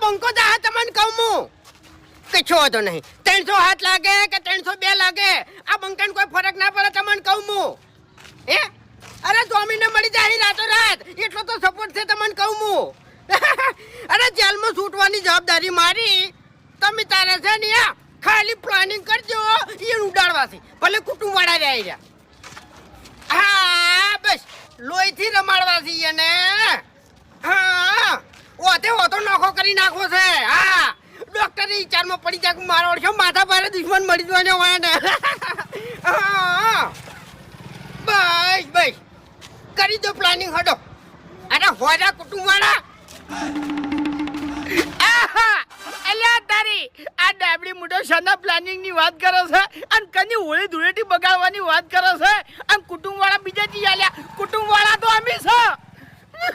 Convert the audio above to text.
બંકો જા તમને કહું હું કે છો તો નહીં 307 લાગે કે 302 લાગે આ બંકાને કોઈ ફરક ના પડે તમને કહું હું હે અરે સ્વામીને મળી જાય રાતો રાત એટલો તો સપોર્ટ છે તમને કહું હું અરે જેલમાં છૂટવાની જવાબદારી મારી તમે તારે છે ને ખાલી પ્લાનિંગ કરજો એ ઉડાડવાથી ભલે કુટુંબ વાળા રહી રહ્યા હા બસ લોહીથી રમાડવાથી એને હા ઓતે ઓતો નોખો કરી નાખવો છે હા ડોક્ટરે વિચારમાં પડી જાય મારો ઓળખો માથા ભારે દુશ્મન મળી જવાનો હોય ને હા બસ બસ કરી દો પ્લાનિંગ હડો અરે હોરા કુટુંબ વાળા અલ્યા તારી આ ડાબડી મોટો શાના પ્લાનિંગ ની વાત કરે છે અને કની હોળી ધૂળેટી બગાડવાની વાત કરે છે અને કુટુંબ વાળા બીજા જી આલ્યા કુટુંબ વાળા તો અમે છે